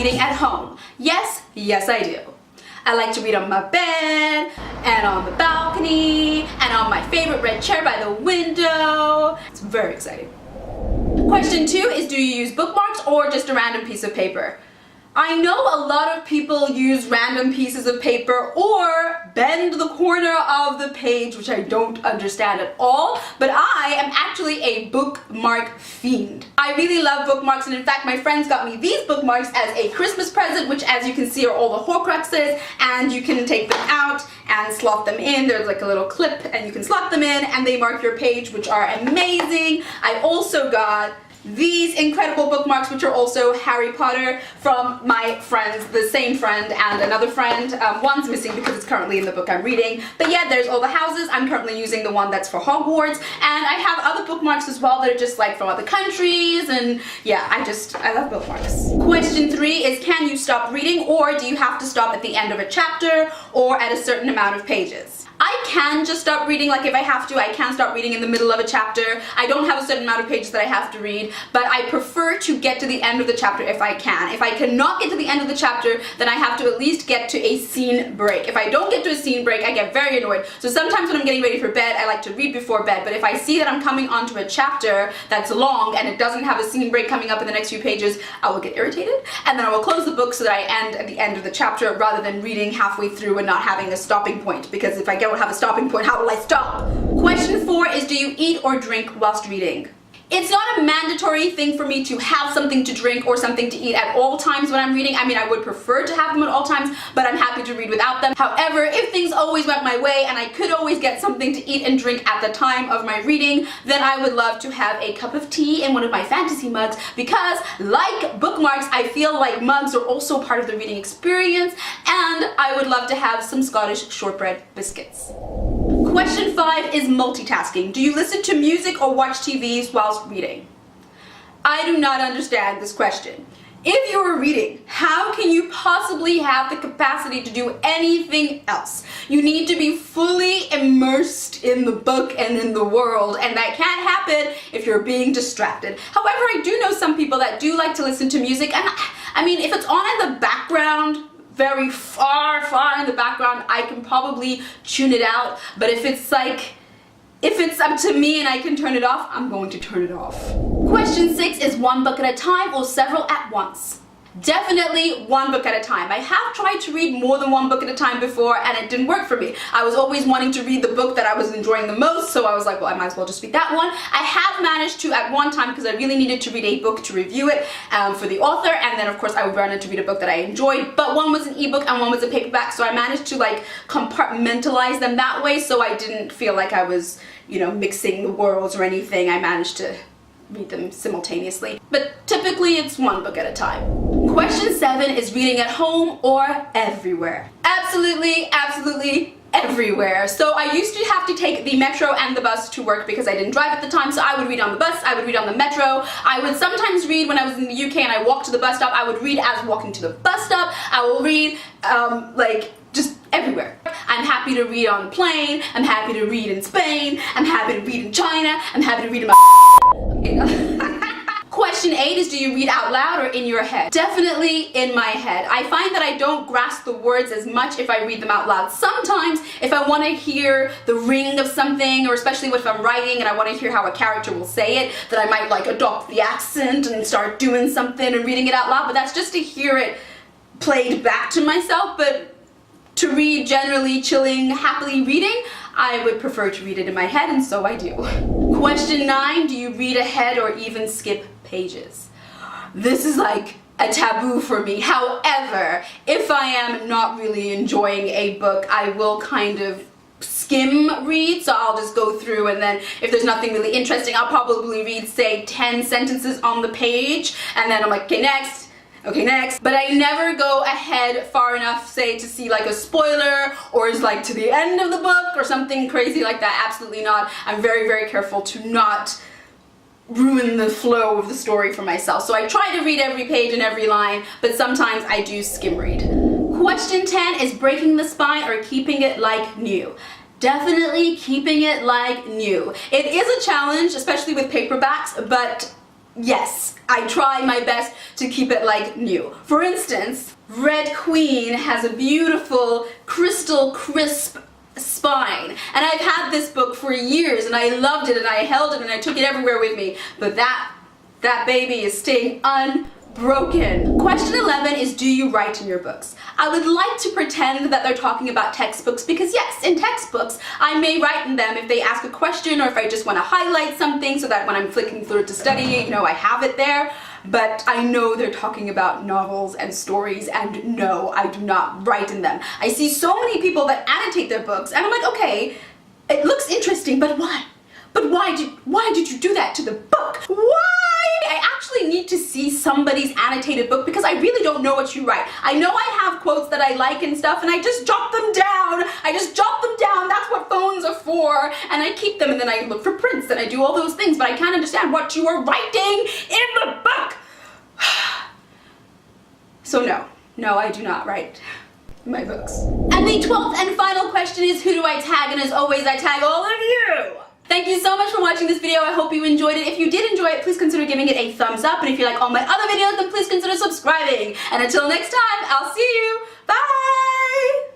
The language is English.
reading at home? Yes, yes I do. I like to read on my bed, and on the balcony, and on my favorite red chair by the window. It's very exciting. Question 2 is, do you use bookmarks or just a random piece of paper? I know a lot of people use random pieces of paper or bend the corner of the page, which I don't understand at all, but I am actually a bookmark fiend. I really love bookmarks, and in fact my friends got me these bookmarks as a Christmas present, which as you can see are all the Horcruxes, and you can take them out and slot them in. There's like a little clip and you can slot them in and they mark your page, which are amazing. I also got these incredible bookmarks, which are also Harry Potter, from my friends, the same friend and another friend. One's missing because it's currently in the book I'm reading. But yeah, there's all the houses. I'm currently using the one that's for Hogwarts. And I have other bookmarks as well that are just like from other countries. And yeah, I love bookmarks. Question 3 is, can you stop reading, or do you have to stop at the end of a chapter or at a certain amount of pages? I can just stop reading, like if I have to, I can stop reading in the middle of a chapter. I don't have a certain amount of pages that I have to read, but I prefer to get to the end of the chapter if I can. If I cannot get to the end of the chapter, then I have to at least get to a scene break. If I don't get to a scene break, I get very annoyed. So sometimes when I'm getting ready for bed, I like to read before bed, but if I see that I'm coming onto a chapter that's long and it doesn't have a scene break coming up in the next few pages, I will get irritated, and then I will close the book so that I end at the end of the chapter rather than reading halfway through and not having a stopping point, because if I don't have a stopping point, how will I stop? Question 4 is, do you eat or drink whilst reading? It's not a mandatory thing for me to have something to drink or something to eat at all times when I'm reading. I mean, I would prefer to have them at all times, but I'm happy to read without them. However, if things always went my way and I could always get something to eat and drink at the time of my reading, then I would love to have a cup of tea in one of my fantasy mugs, because like bookmarks, I feel like mugs are also part of the reading experience, and I would love to have some Scottish shortbread biscuits. Question 5 is multitasking. Do you listen to music or watch TVs whilst reading? I do not understand this question. If you are reading, how can you possibly have the capacity to do anything else? You need to be fully immersed in the book and in the world, and that can't happen if you're being distracted. However, I do know some people that do like to listen to music, and I mean, if it's on in the background, very far in the background, I can probably tune it out, but if it's up to me and I can turn it off, I'm going to turn it off. Question 6 is, one book at a time or several at once? Definitely one book at a time. I have tried to read more than one book at a time before, and it didn't work for me. I was always wanting to read the book that I was enjoying the most, so I was like, well, I might as well just read that one. I have managed to at one time, because I really needed to read a book to review it for the author, and then of course I would run in to read a book that I enjoyed, but one was an ebook and one was a paperback, so I managed to like compartmentalize them that way, so I didn't feel like I was, you know, mixing the worlds or anything. I managed to read them simultaneously, but typically it's one book at a time. Question 7 is, reading at home or everywhere? Absolutely everywhere. So I used to have to take the metro and the bus to work because I didn't drive at the time, so I would read on the bus, I would read on the metro, I would sometimes read when I was in the UK and I walked to the bus stop. I would read as walking to the bus stop. I will read like just everywhere. I'm happy to read on the plane, I'm happy to read in Spain, I'm happy to read in China, I'm happy to read in my Question 8 is, do you read out loud or in your head? Definitely in my head. I find that I don't grasp the words as much if I read them out loud. Sometimes if I want to hear the ring of something, or especially if I'm writing and I want to hear how a character will say it, then I might like adopt the accent and start doing something and reading it out loud, but that's just to hear it played back to myself. But to read generally, chilling, happily reading, I would prefer to read it in my head, and so I do. Question 9, do you read ahead or even skip pages? This is like a taboo for me. However, if I am not really enjoying a book, I will kind of skim read, so I'll just go through, and then if there's nothing really interesting, I'll probably read, say, 10 sentences on the page, and then I'm like, okay, next. Okay, next. But I never go ahead far enough, say, to see like a spoiler, or is like to the end of the book or something crazy like that. Absolutely not. I'm very careful to not ruin the flow of the story for myself. So I try to read every page and every line, but sometimes I do skim read. Question 10 is, breaking the spine or keeping it like new? Definitely keeping it like new. It is a challenge, especially with paperbacks, but yes, I try my best to keep it like new. For instance, Red Queen has a beautiful crystal crisp spine, and I've had this book for years and I loved it and I held it and I took it everywhere with me, but that baby is staying unbroken. Question 11 is, do you write in your books? I would like to pretend that they're talking about textbooks because yes, in textbooks I may write in them if they ask a question or if I just want to highlight something so that when I'm flicking through it to study, you know, I have it there. But I know they're talking about novels and stories, and no, I do not write in them. I see so many people that annotate their books and I'm like, okay, it looks interesting, but why? But why did you do that to the book? Why? I actually need to see somebody's annotated book because I really don't know what you write. I know I have quotes that I like and stuff and I just jot them down. That's what phones are for. And I keep them and then I look for prints and I do all those things, but I can't understand what you are writing in the book. So no, I do not write in my books. And the 12th and final question is, who do I tag? And as always, I tag all of you. Thank you so much for watching this video. I hope you enjoyed it. If you did enjoy it, please consider giving it a thumbs up. And if you like all my other videos, then please consider subscribing. And until next time, I'll see you. Bye!